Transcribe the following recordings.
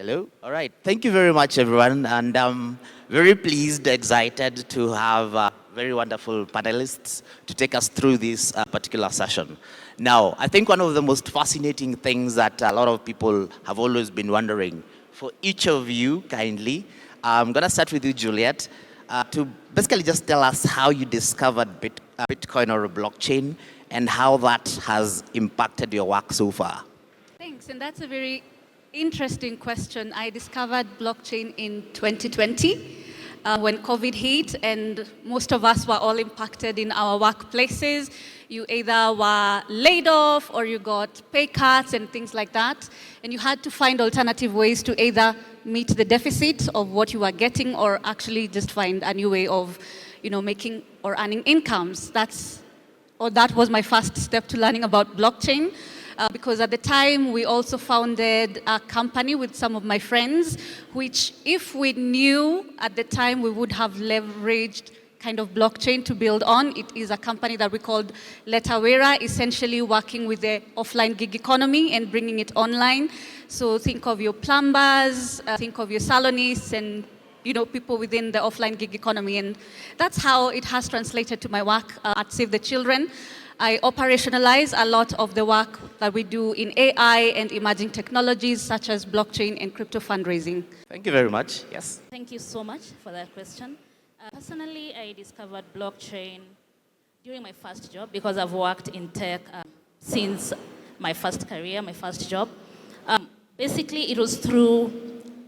Hello. All right. Thank you very much, everyone. And I'm very pleased, excited to have very wonderful panelists to take us through this particular session. Now, I think one of the most fascinating things that a lot of people have always been wondering, for each of you, kindly, I'm going to start with you, Juliet, to basically just tell us how you discovered Bitcoin or blockchain and how that has impacted your work so far. Thanks, and that's a very interesting question. I discovered blockchain in 2020 when COVID hit, and most of us were all impacted in our workplaces. You either were laid off or you got pay cuts and things like that, and you had to find alternative ways to either meet the deficit of what you were getting or actually just find a new way of, making or earning incomes. That was my first step to learning about blockchain. Because at the time, we also founded a company with some of my friends, which if we knew at the time, we would have leveraged kind of blockchain to build on. It is a company that we called Letawera, essentially working with the offline gig economy and bringing it online. So think of your plumbers, think of your salonists, and people within the offline gig economy. And that's how it has translated to my work at Save the Children. I operationalize a lot of the work that we do in AI and emerging technologies such as blockchain and crypto fundraising. Thank you very much. Yes. Thank you so much for that question. Personally, I discovered blockchain during my first job because I've worked in tech since my first career, my first job. Basically, it was through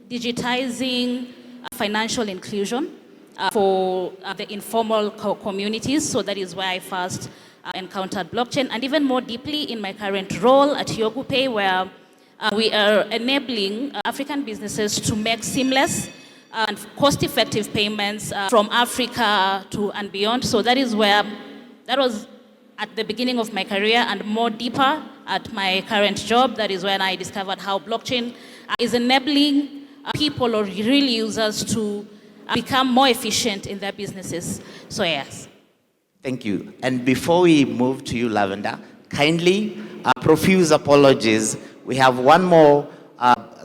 digitizing financial inclusion for the informal communities. So that is where I first encountered blockchain, and even more deeply in my current role at Yogu Pay, where we are enabling African businesses to make seamless and cost-effective payments from Africa to and beyond. So that was at the beginning of my career, and more deeper at my current job. That is when I discovered how blockchain is enabling people or real users to become more efficient in their businesses. So yes. Thank you. And before we move to you, Lavender, kindly, profuse apologies. We have one more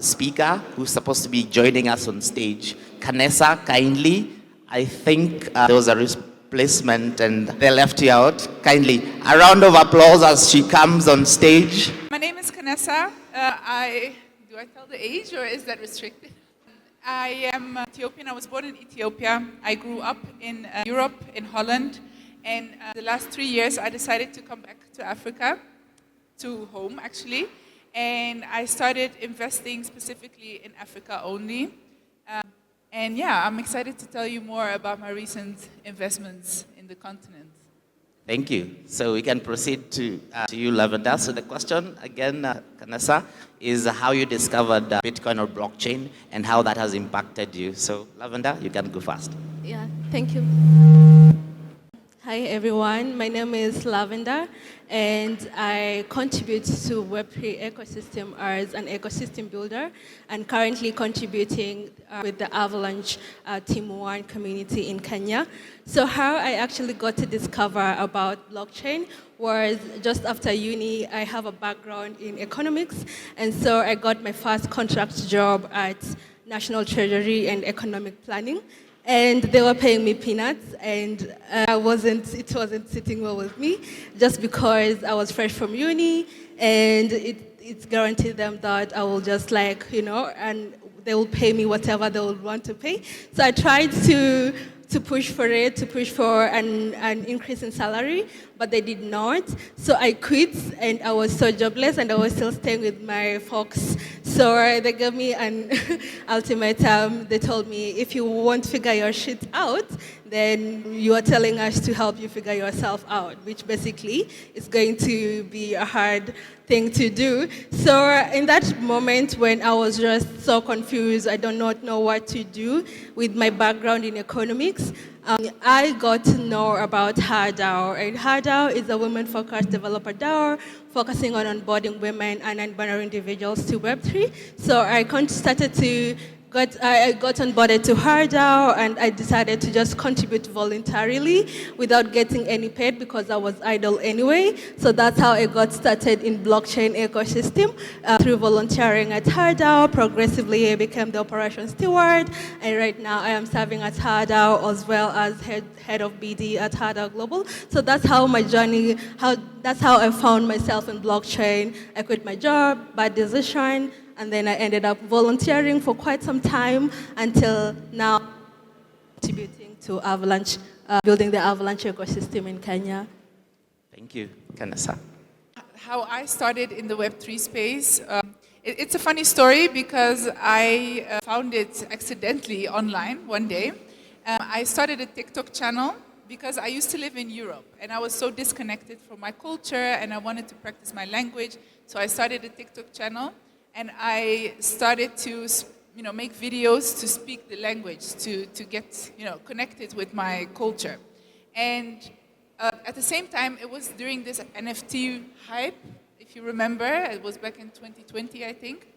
speaker who's supposed to be joining us on stage. Kanessa, kindly, I think there was a replacement and they left you out. Kindly, a round of applause as she comes on stage. My name is Kanessa. Do I tell the age or is that restricted? I am Ethiopian. I was born in Ethiopia. I grew up in Europe, in Holland. And the last 3 years, I decided to come back to Africa, to home actually. And I started investing specifically in Africa only. And yeah, I'm excited to tell you more about my recent investments in the continent. Thank you. So we can proceed to you, Lavender. So the question, again, Kanessa, is how you discovered Bitcoin or blockchain and how that has impacted you. So Lavender, you can go first. Yeah, thank you. Hi everyone, my name is Lavender and I contribute to Web3 ecosystem as an ecosystem builder and currently contributing with the Avalanche Team 1 community in Kenya. So how I actually got to discover about blockchain was just after uni. I have a background in economics, and so I got my first contract job at National Treasury and Economic Planning. And they were paying me peanuts, and it wasn't sitting well with me, just because I was fresh from uni, and it's guaranteed them that I will just and they will pay me whatever they would want to pay. So I tried to push for an increase in salary, but they did not. So I quit, and I was so jobless, and I was still staying with my folks. So they gave me an ultimatum. They told me, if you won't figure your shit out, then you are telling us to help you figure yourself out, which basically is going to be a hard thing to do. So in that moment when I was just so confused, I do not know what to do with my background in economics, I got to know about Hadeo. And Hadeo is a women-focused developer DAO focusing on onboarding women and non-binary individuals to Web3. So I started to I got onboarded to Hadeo, and I decided to just contribute voluntarily without getting any paid because I was idle anyway. So that's how I got started in blockchain ecosystem through volunteering at Hadeo. Progressively, I became the operations steward, and right now I am serving at Hadeo as well as head of BD at Hadeo Global. So that's how my journey, that's how I found myself in blockchain. I quit my job, bad decision. And then I ended up volunteering for quite some time until now, contributing to Avalanche, building the Avalanche ecosystem in Kenya. Thank you, Kanessa. How I started in the Web3 space, it's a funny story because I found it accidentally online one day. I started a TikTok channel because I used to live in Europe and I was so disconnected from my culture and I wanted to practice my language. So I started a TikTok channel. And I started to, make videos to speak the language, to get, connected with my culture. And at the same time, it was during this NFT hype, if you remember. It was back in 2020, I think.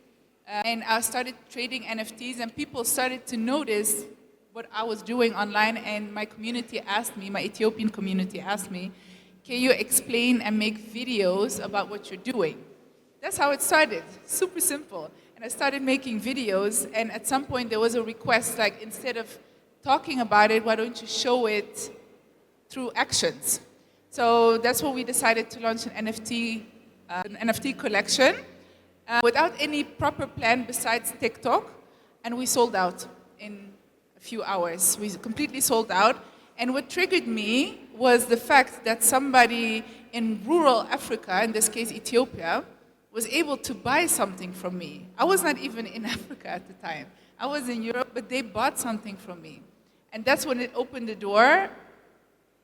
And I started trading NFTs, and people started to notice what I was doing online. And my community asked me, my Ethiopian community asked me, can you explain and make videos about what you're doing? That's how it started, super simple. And I started making videos, and at some point there was a request, like, instead of talking about it, why don't you show it through actions? So that's when we decided to launch an NFT collection without any proper plan besides TikTok, and we sold out in a few hours. We completely sold out, and what triggered me was the fact that somebody in rural Africa, in this case Ethiopia, was able to buy something from me. I was not even in Africa at the time. I was in Europe, but they bought something from me. And that's when it opened the door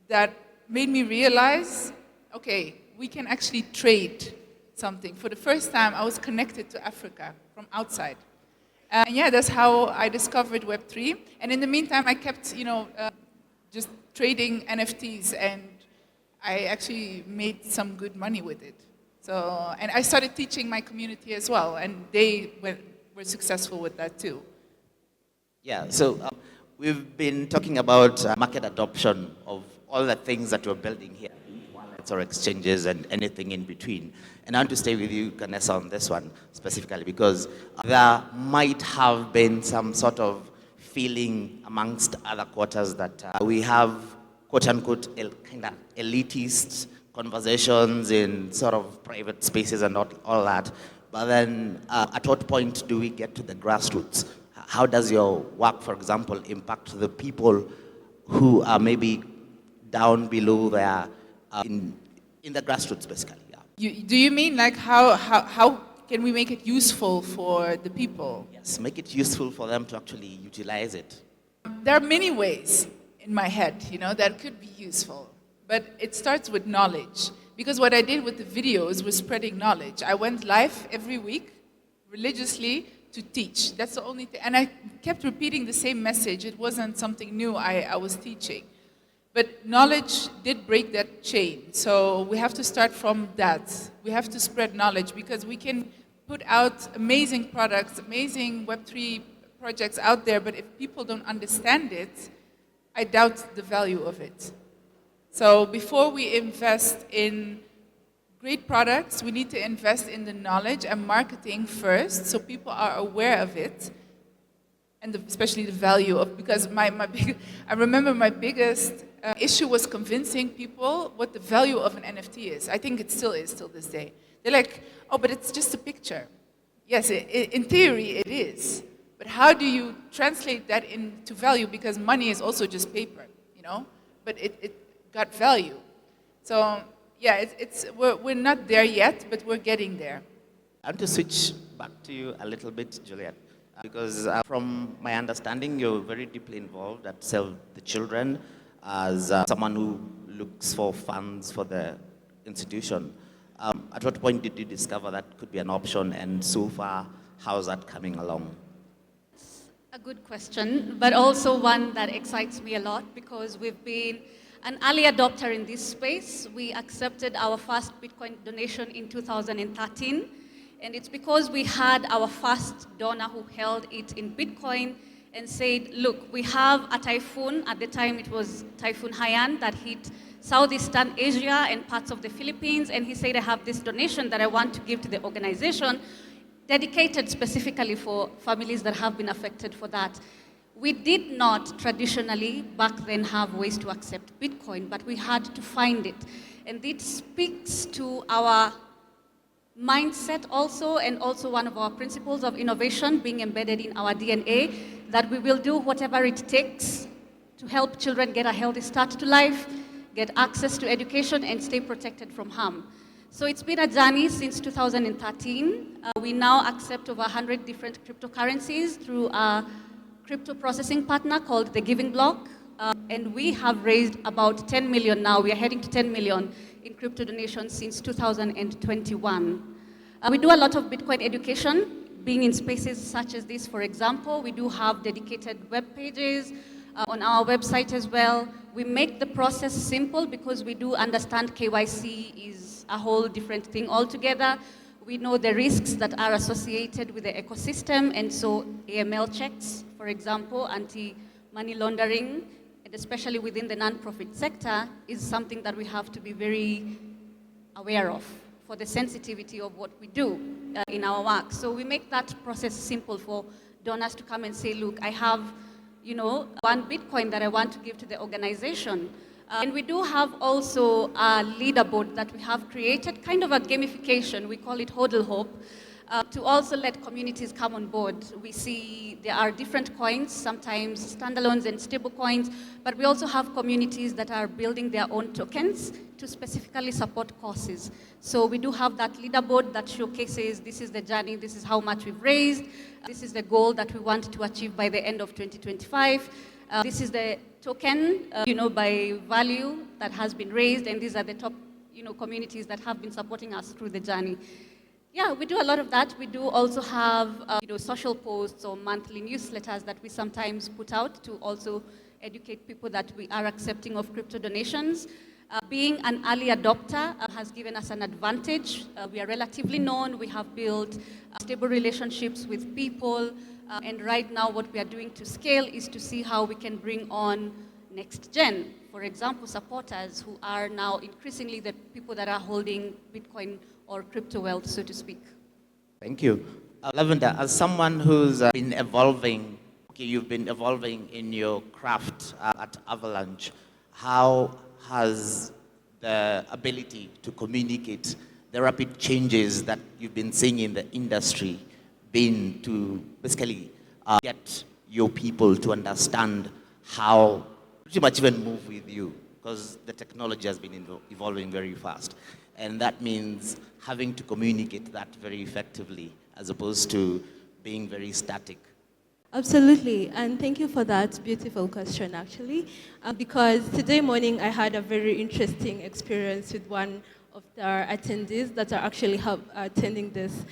that made me realize, okay, we can actually trade something. For the first time, I was connected to Africa from outside. And yeah, that's how I discovered Web3. And in the meantime, I kept, just trading NFTs, and I actually made some good money with it. So, and I started teaching my community as well, and they were successful with that too. Yeah, so we've been talking about market adoption of all the things that we're building here, wallets or exchanges and anything in between. And I want to stay with you, Kanessa, on this one specifically, because there might have been some sort of feeling amongst other quarters that we have, quote-unquote, kind of elitist conversations in sort of private spaces and all that. But then at what point do we get to the grassroots? How does your work, for example, impact the people who are maybe down below there in the grassroots, basically? Yeah. Do you mean like how can we make it useful for the people? Yes, make it useful for them to actually utilize it. There are many ways in my head, that could be useful. But it starts with knowledge. Because what I did with the videos was spreading knowledge. I went live every week, religiously, to teach. That's the only thing. And I kept repeating the same message. It wasn't something new I was teaching. But knowledge did break that chain. So we have to start from that. We have to spread knowledge because we can put out amazing products, amazing Web3 projects out there, but if people don't understand it, I doubt the value of it. So before we invest in great products, we need to invest in the knowledge and marketing first so people are aware of it, and especially the value of, because I remember my biggest issue was convincing people what the value of an NFT is. I think it still is till this day. They're like, oh, but it's just a picture. Yes, in theory it is. But how do you translate that into value? Because money is also just paper, but it got value. So yeah, we're not there yet, but we're getting there. I want to switch back to you a little bit, Juliet, because from my understanding, you're very deeply involved at Save the Children as someone who looks for funds for the institution. At what point did you discover that could be an option, and so far, how's that coming along? A good question, but also one that excites me a lot because we've been an early adopter in this space. We accepted our first Bitcoin donation in 2013, And it's because we had our first donor who held it in Bitcoin and said, look, we have a typhoon. At the time, it was Typhoon Haiyan that hit Southeastern Asia and parts of the Philippines. And he said, I have this donation that I want to give to the organization dedicated specifically for families that have been affected for that. We did not traditionally back then have ways to accept Bitcoin, but we had to find it. And it speaks to our mindset also, and also one of our principles of innovation being embedded in our DNA, that we will do whatever it takes to help children get a healthy start to life, get access to education, and stay protected from harm. So it's been a journey since 2013. We now accept over 100 different cryptocurrencies through a crypto processing partner called the Giving Block. And we have raised about 10 million now. We are heading to 10 million in crypto donations since 2021. We do a lot of Bitcoin education, being in spaces such as this, for example. We do have dedicated web pages on our website as well. We make the process simple because we do understand KYC is a whole different thing altogether. We know the risks that are associated with the ecosystem, and so AML checks, for example, anti-money laundering, and especially within the nonprofit sector, is something that we have to be very aware of for the sensitivity of what we do in our work. So we make that process simple for donors to come and say, look, I have, one Bitcoin that I want to give to the organization. And we do have also a leaderboard that we have created, kind of a gamification. We call it Hodl Hope, to also let communities come on board. We see there are different coins, sometimes standalones and stable coins, but we also have communities that are building their own tokens to specifically support causes. So we do have that leaderboard that showcases this is the journey, this is how much we've raised, this is the goal that we want to achieve by the end of 2025. This is the token, by value that has been raised, and these are the top, communities that have been supporting us through the journey. Yeah, we do a lot of that. We do also have, social posts or monthly newsletters that we sometimes put out to also educate people that we are accepting of crypto donations. Being an early adopter has given us an advantage. We are relatively known. We have built stable relationships with people. And right now what we are doing to scale is to see how we can bring on next gen. For example, supporters who are now increasingly the people that are holding Bitcoin or crypto wealth, so to speak. Thank you. Lavender, as someone who's been evolving, you've been evolving in your craft at Avalanche, how has the ability to communicate the rapid changes that you've been seeing in the industry been to basically get your people to understand how pretty much even move with you, because the technology has been evolving very fast. And that means having to communicate that very effectively as opposed to being very static. Absolutely, and thank you for that beautiful question, actually, because today morning I had a very interesting experience with one of the attendees that are actually attending this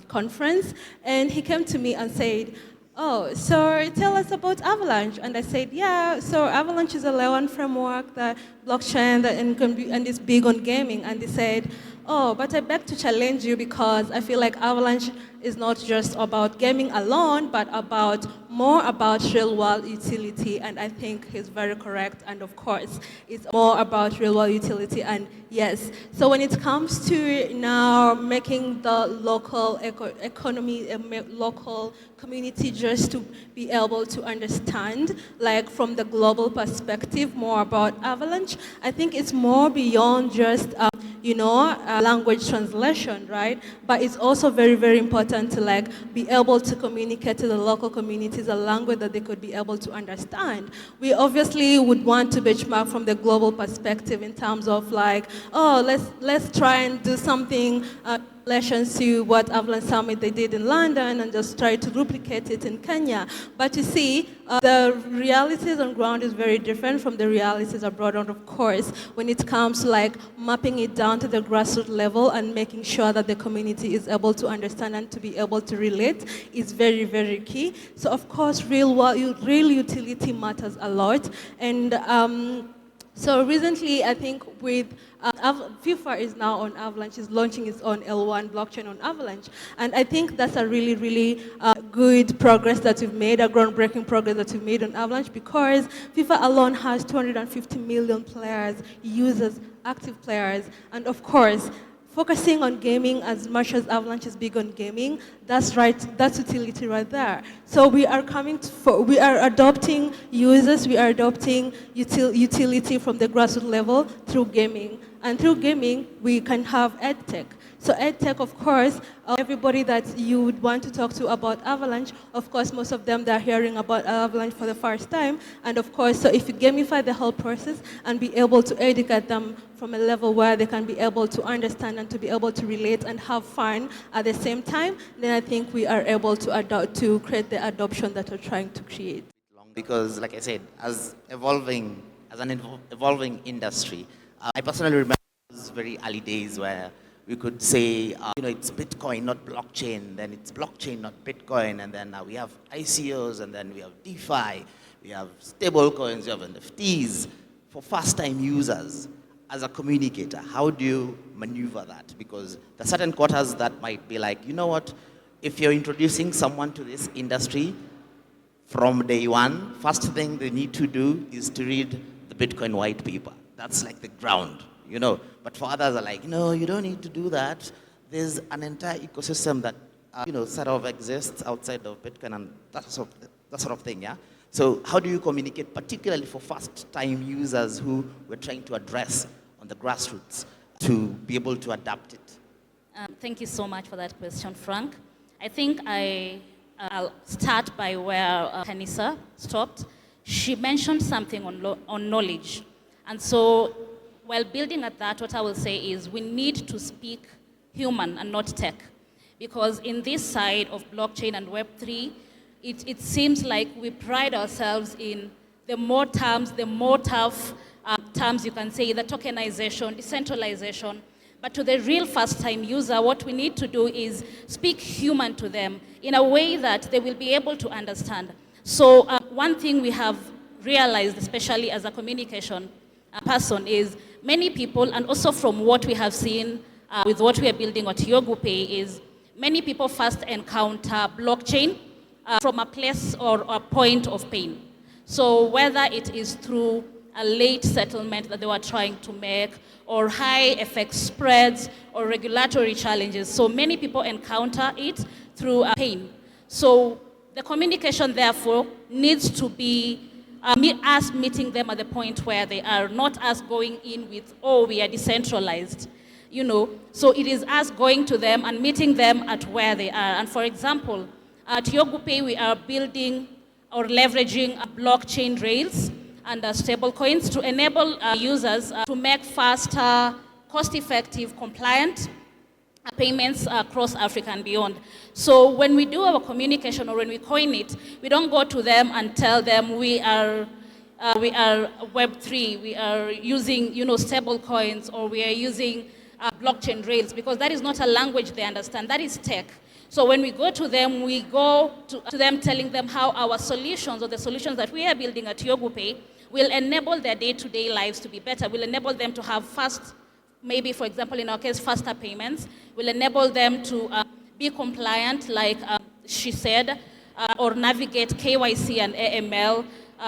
conference, and he came to me and said, oh, so tell us about Avalanche. And I said, yeah, so Avalanche is a layer 1 framework, the blockchain, and it's big on gaming. And they said, oh, but I beg to challenge you because I feel like Avalanche is not just about gaming alone, but more about real-world utility. And I think he's very correct. And of course, it's more about real-world utility. And yes, so when it comes to now making the local economy, local community just to be able to understand, like from the global perspective, more about Avalanche, I think it's more beyond just language translation, right? But it's also very, very important to be able to communicate to the local communities a language that they could be able to understand. We obviously would want to benchmark from the global perspective in terms of let's try and do something relation to what Avalanche Summit they did in London and just try to duplicate it in Kenya. But you see, the realities on ground is very different from the realities abroad. And of course, when it comes to mapping it down to the grassroots level and making sure that the community is able to understand and to be able to relate is very, very key. So of course, real utility matters a lot. And So recently, I think with FIFA is now on Avalanche, is launching its own L1 blockchain on Avalanche. And I think that's a really, really good progress that we've made, a groundbreaking progress that we've made on Avalanche, because FIFA alone has 250 million players, users, active players. And of course, focusing on gaming as much as Avalanche is big on gaming, that's right, that's utility right there. So we are we are adopting users, we are adopting utility from the grassroots level through gaming. And through gaming, we can have edtech. So edtech, of course, everybody that you would want to talk to about Avalanche, of course, most of them, they're hearing about Avalanche for the first time. And of course, so if you gamify the whole process and be able to educate them from a level where they can be able to understand and to be able to relate and have fun at the same time, then I think we are able to create the adoption that we're trying to create. Because, like I said, as an evolving industry, I personally remember those very early days where we could say, it's Bitcoin, not blockchain, then it's blockchain, not Bitcoin, and then we have ICOs, and then we have DeFi, we have stable coins, we have NFTs. For first-time users, as a communicator, how do you maneuver that? Because there are certain quarters that might be like, you know what, if you're introducing someone to this industry from day one, first thing they need to do is to read the Bitcoin white paper. That's like the ground, But for others are like, no, you don't need to do that. There's an entire ecosystem that, sort of exists outside of Bitcoin and that sort of thing, yeah? So how do you communicate, particularly for first-time users who we're trying to address on the grassroots to be able to adapt it? Thank you so much for that question, Frank. I think I'll start by where Kanisa stopped. She mentioned something on knowledge. And so while building at that, what I will say is we need to speak human and not tech. Because in this side of blockchain and Web3, it seems like we pride ourselves in the more tough terms you can say, the tokenization, decentralization. But to the real first-time user, what we need to do is speak human to them in a way that they will be able to understand. So one thing we have realized, especially as a communication person, is many people, and also from what we have seen with what we are building at Yogu Pay, is many people first encounter blockchain from a place or a point of pain. So whether it is through a late settlement that they were trying to make, or high FX spreads, or regulatory challenges. So many people encounter it through pain. So the communication, therefore, needs to be us meeting them at the point where they are, not us going in with, oh, we are decentralized. So it is us going to them and meeting them at where they are. And for example, at Yogu Pay, we are building or leveraging blockchain rails and stable coins to enable users to make faster, cost-effective, compliant payments across Africa and beyond. So when we do our communication or when we coin it, we don't go to them and tell them we are Web3, we are using stable coins, or we are using blockchain rails, because that is not a language they understand. That is tech. So when we go to them, we go to them telling them how our solutions, or the solutions that we are building at Yogu Pay, will enable their day-to-day lives to be better, will enable them to have fast, maybe for example in our case, faster payments, will enable them to be compliant, like she said, or navigate KYC and AML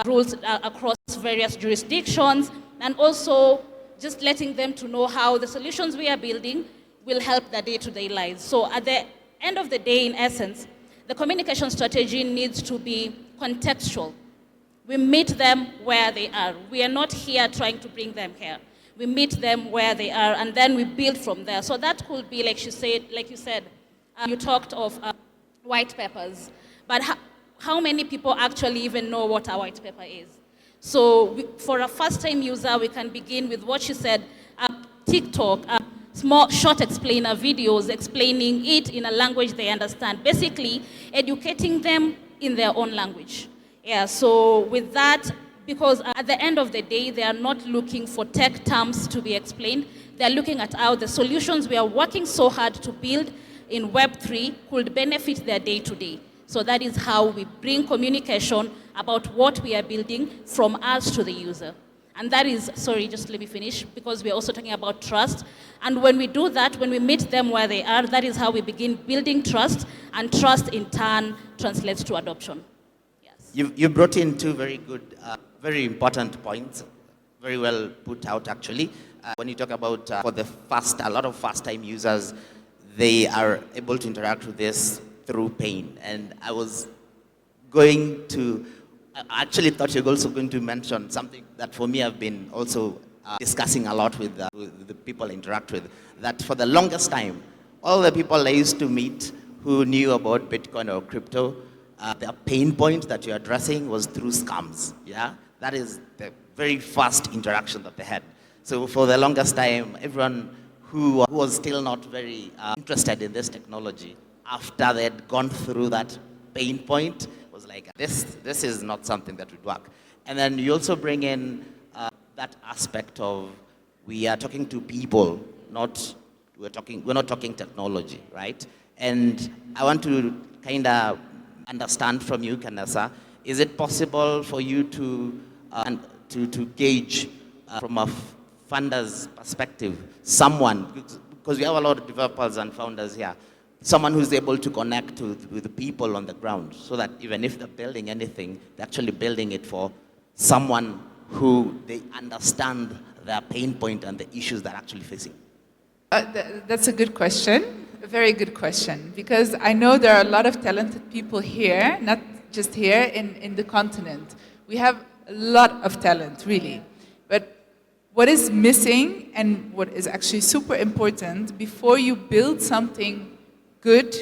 rules across various jurisdictions, and also just letting them to know how the solutions we are building will help their day-to-day lives. So at the end of the day, in essence, the communication strategy needs to be contextual. We meet them where they are. We are not here trying to bring them here. We meet them where they are, and then we build from there. So that could be, like you said, you talked of white papers. But how many people actually even know what a white paper is? So for a first-time user, we can begin with what you said, TikTok, small short explainer videos explaining it in a language they understand, basically educating them in their own language. Yeah, so with that, because at the end of the day, they are not looking for tech terms to be explained. They're looking at how the solutions we are working so hard to build in Web3 could benefit their day-to-day. So that is how we bring communication about what we are building from us to the user. And that is, sorry, just let me finish, because we're also talking about trust. And when we do that, when we meet them where they are, that is how we begin building trust, and trust in turn translates to adoption. Yes. You brought in two very good, very important points, very well put out actually. When you talk about for the a lot of first-time users, they are able to interact with this through pain. And I actually thought you were also going to mention something that for me I've been also discussing a lot with the people I interact with, that for the longest time, all the people I used to meet who knew about Bitcoin or crypto, the pain point that you're addressing was through scams. Yeah, that is the very first interaction that they had. So for the longest time, everyone who was still not very interested in this technology, after they had gone through that pain point, was like, this is not something that would work. And then you also bring in that aspect of we are talking to people, we're not talking technology, right? And I want to kind of understand from you, Kanessa, is it possible for you to gauge from a funder's perspective, someone, because we have a lot of developers and founders here, someone who's able to connect with the people on the ground, so that even if they're building anything, they're actually building it for someone who they understand their pain point and the issues they're actually facing? That's a good question, a very good question, because I know there are a lot of talented people here, not just here, in the continent. We have a lot of talent, really. But what is missing and what is actually super important, before you build something good,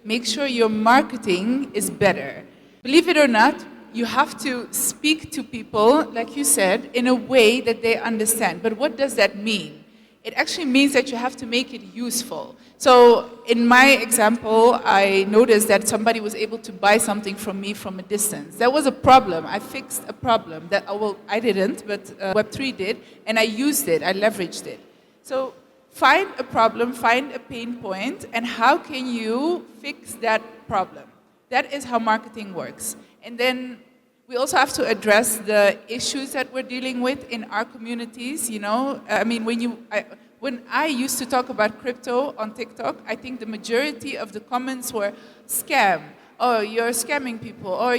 make sure your marketing is better. Believe it or not, you have to speak to people, like you said, in a way that they understand. But what does that mean? It actually means that you have to make it useful. So in my example, I noticed that somebody was able to buy something from me from a distance. That was a problem. I fixed a problem that, well, I didn't, but Web3 did, and I used it, I leveraged it. So find a problem, find a pain point, and how can you fix that problem? That is how marketing works. And then we also have to address the issues that we're dealing with in our communities, you know. I mean, when I used to talk about crypto on TikTok, I think the majority of the comments were scam, oh, you're scamming people, or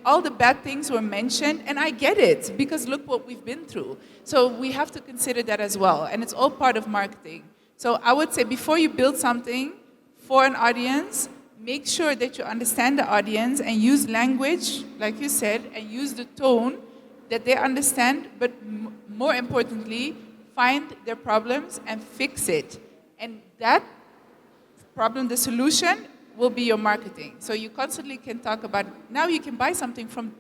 all the bad things were mentioned, and I get it, because look what we've been through. So we have to consider that as well, and it's all part of marketing. So I would say before you build something for an audience, make sure that you understand the audience and use language, like you said, and use the tone that they understand, but more importantly, find their problems and fix it. And that problem, the solution, will be your marketing. So you constantly can talk about, now you can buy something from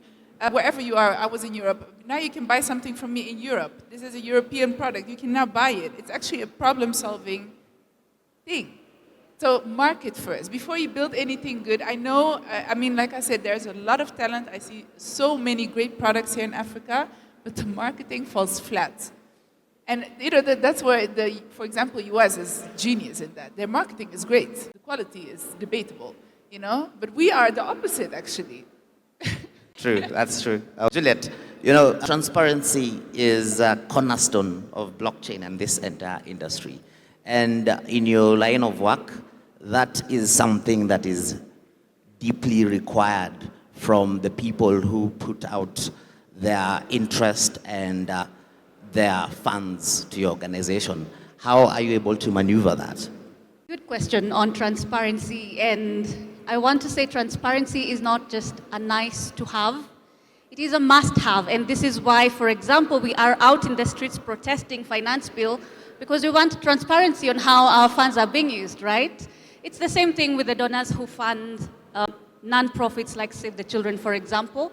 wherever you are. I was in Europe. Now you can buy something from me in Europe. This is a European product. You can now buy it. It's actually a problem-solving thing. So market first. Before you build anything good, I know, I mean, like I said, there's a lot of talent. I see so many great products here in Africa, but the marketing falls flat. And you know, that's where, for example, US is genius in that. Their marketing is great. The quality is debatable, you know? But we are the opposite, actually. True, that's true. Juliet, you know, transparency is a cornerstone of blockchain and this entire industry. And in your line of work, that is something that is deeply required from the people who put out their interest and their funds to your organization. How are you able to maneuver that? Good question on transparency. And I want to say transparency is not just a nice to have. It is a must have. And this is why, for example, we are out in the streets protesting finance bill, because we want transparency on how our funds are being used, right? It's the same thing with the donors who fund non-profits like Save the Children, for example.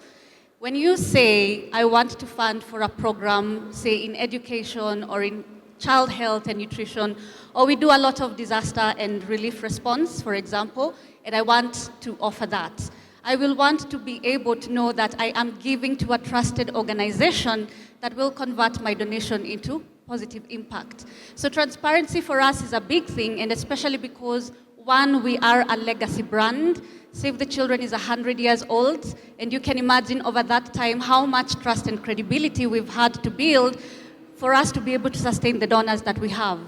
When you say, I want to fund for a program, say in education or in child health and nutrition, or we do a lot of disaster and relief response, for example, and I want to offer that, I will want to be able to know that I am giving to a trusted organization that will convert my donation into positive impact. So transparency for us is a big thing, and especially because, one, we are a legacy brand. Save the Children is 100 years old, and you can imagine over that time how much trust and credibility we've had to build for us to be able to sustain the donors that we have.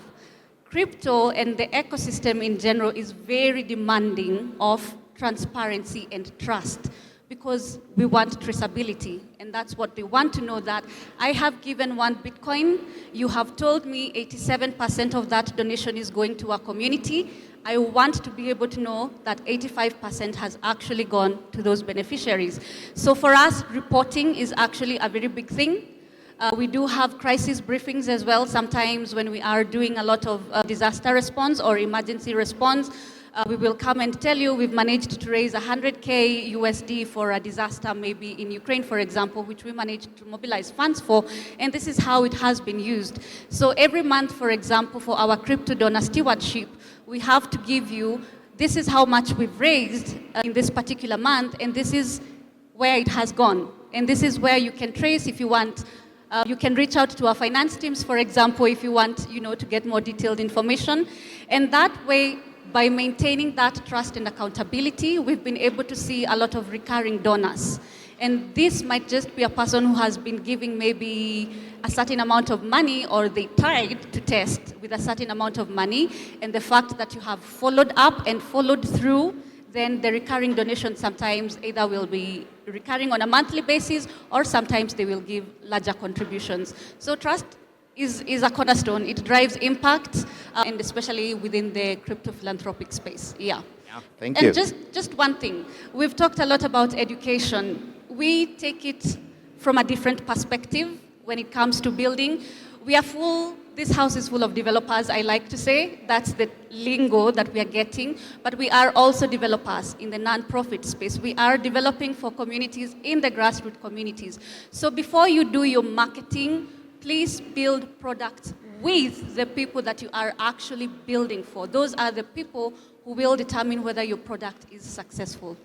Crypto and the ecosystem in general is very demanding of transparency and trust because we want traceability, and that's what they want to know, that I have given 1 Bitcoin, you have told me 87% of that donation is going to our community. I want to be able to know that 85% has actually gone to those beneficiaries. So for us, reporting is actually a very big thing. We do have crisis briefings as well, sometimes when we are doing a lot of disaster response or emergency response. We will come and tell you we've managed to raise 100K USD for a disaster maybe in Ukraine, for example, which we managed to mobilize funds for, and this is how it has been used. So every month, for example, for our crypto donor stewardship, we have to give you, this is how much we've raised in this particular month, and this is where it has gone. And this is where you can trace if you want. You can reach out to our finance teams, for example, if you want to get more detailed information. And that way, by maintaining that trust and accountability, we've been able to see a lot of recurring donors. And this might just be a person who has been giving maybe a certain amount of money, or they tried to test with a certain amount of money. And the fact that you have followed up and followed through, then the recurring donation sometimes either will be recurring on a monthly basis, or sometimes they will give larger contributions. So trust is a cornerstone. It drives impact, and especially within the crypto philanthropic space. Yeah. Thank you. And just one thing. We've talked a lot about education. We take it from a different perspective when it comes to building. This house is full of developers, I like to say. That's the lingo that we are getting. But we are also developers in the non-profit space. We are developing for communities in the grassroots communities. So before you do your marketing, please build products with the people that you are actually building for. Those are the people who will determine whether your product is successful.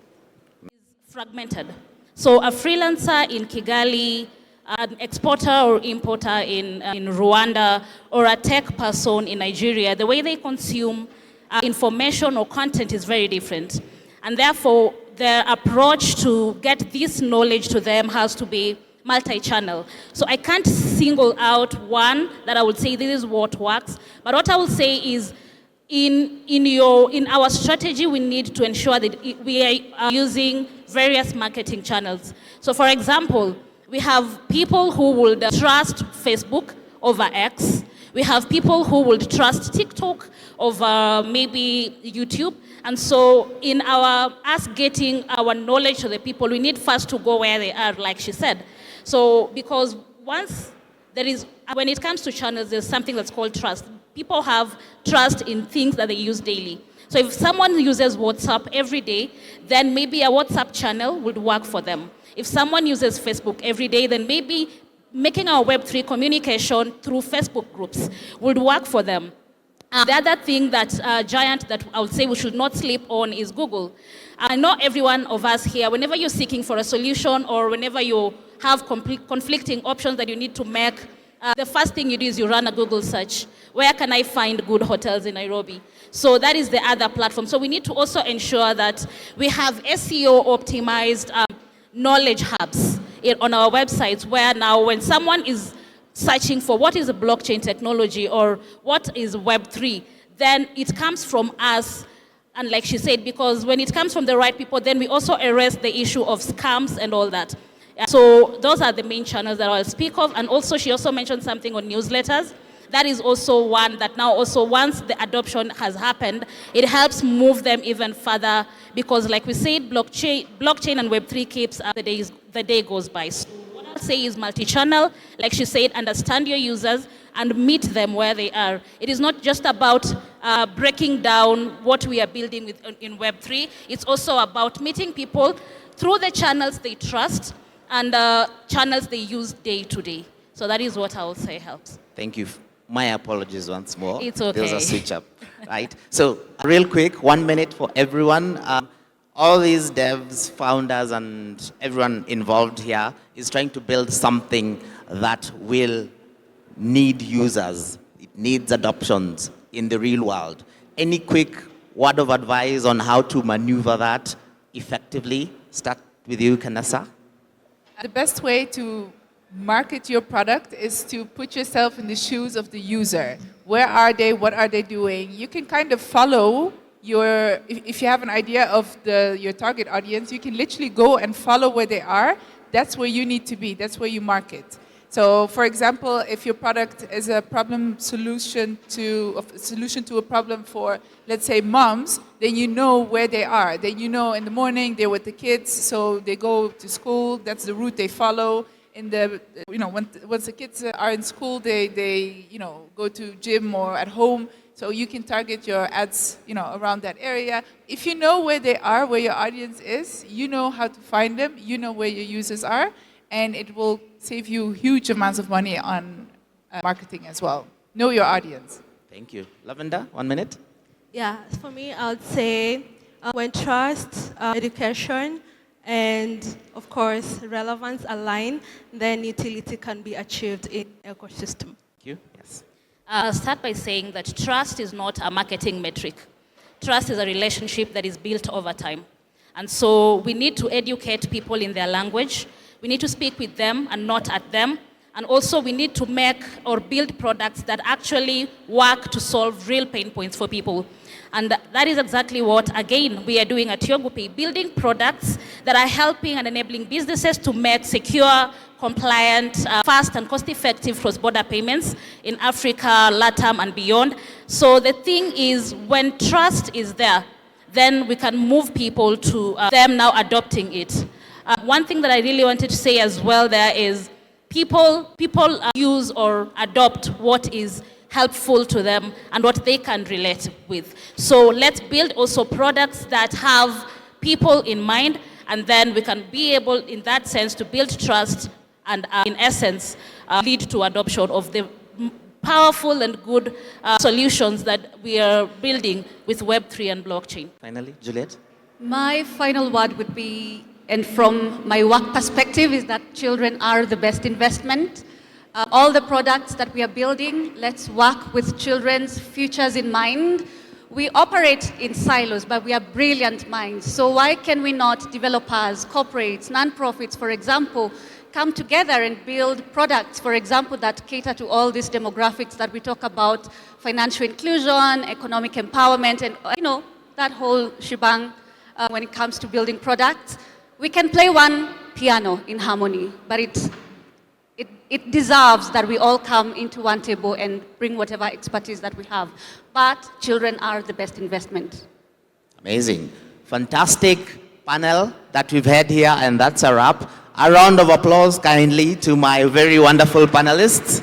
Fragmented. So a freelancer in Kigali, an exporter or importer in Rwanda, or a tech person in Nigeria, the way they consume information or content is very different. And therefore, their approach to get this knowledge to them has to be multi-channel. So I can't single out one that I would say this is what works, but what I will say is in our strategy, we need to ensure that we are using various marketing channels. So for example, we have people who would trust Facebook over X. We have people who would trust TikTok over maybe YouTube. And so in us getting our knowledge to the people, we need first to go where they are, like she said. So because when it comes to channels, there's something that's called trust. People have trust in things that they use daily. So if someone uses WhatsApp every day, then maybe a WhatsApp channel would work for them. If someone uses Facebook every day, then maybe making our Web3 communication through Facebook groups would work for them. The other thing giant that I would say we should not sleep on is Google. I know every one of us here, whenever you're seeking for a solution or whenever you have conflicting options that you need to make, the first thing you do is you run a Google search. Where can I find good hotels in Nairobi? So that is the other platform. So we need to also ensure that we have SEO optimized knowledge hubs on our websites, where now when someone is searching for what is a blockchain technology or what is Web3, then it comes from us. And like she said, because when it comes from the right people, then we also erase the issue of scams and all that. So those are the main channels that I'll speak of. And also, she also mentioned something on newsletters. That is also one that now also, once the adoption has happened, it helps move them even further, because like we said, blockchain and Web3 keeps the day goes by. So what I'll say is multi-channel. Like she said, understand your users and meet them where they are. It is not just about breaking down what we are building in Web3. It's also about meeting people through the channels they trust and channels they use day to day. So that is what I will say helps. Thank you. My apologies once more. It's okay. There was a switch up, right? So real quick, 1 minute for everyone. All these devs, founders, and everyone involved here is trying to build something that will need users. It needs adoptions in the real world. Any quick word of advice on how to maneuver that effectively? Start with you, Kanasa. The best way to market your product is to put yourself in the shoes of the user. Where are they? What are they doing? You can kind of follow if you have an idea of your target audience, you can literally go and follow where they are. That's where you need to be. That's where you market. So, for example, if your product is a solution to a problem for, let's say, moms, then you know where they are. Then you know in the morning they're with the kids, so they go to school. That's the route they follow. Once the kids are in school, they go to gym or at home. So you can target your ads, around that area. If you know where they are, where your audience is, you know how to find them. You know where your users are, and it will save you huge amounts of money on marketing as well. Know your audience. Thank you. Lavender, 1 minute. Yeah, for me, I would say when trust, education, and of course relevance align, then utility can be achieved in ecosystem. Thank you. Yes. I'll start by saying that trust is not a marketing metric. Trust is a relationship that is built over time. And so we need to educate people in their language. We need to speak with them and not at them. And also we need to make or build products that actually work to solve real pain points for people. And that is exactly what, again, we are doing at Yogu Pay, building products that are helping and enabling businesses to make secure, compliant, fast and cost-effective cross-border payments in Africa, LATAM, and beyond. So the thing is, when trust is there, then we can move people to them now adopting it. One thing that I really wanted to say as well there is people use or adopt what is helpful to them and what they can relate with. So let's build also products that have people in mind, and then we can be able, in that sense, to build trust and, in essence, lead to adoption of the powerful and good solutions that we are building with Web3 and blockchain. Finally, Juliet. My final word would be, and from my work perspective, is that children are the best investment. All the products that we are building, let's work with children's futures in mind. We operate in silos, but we are brilliant minds. So why can we not, developers, corporates, non-profits, for example, come together and build products, for example, that cater to all these demographics that we talk about, financial inclusion, economic empowerment, and that whole shebang when it comes to building products. We can play one piano in harmony, but it deserves that we all come into one table and bring whatever expertise that we have. But children are the best investment. Amazing. Fantastic panel that we've had here, and that's a wrap. A round of applause kindly to my very wonderful panelists.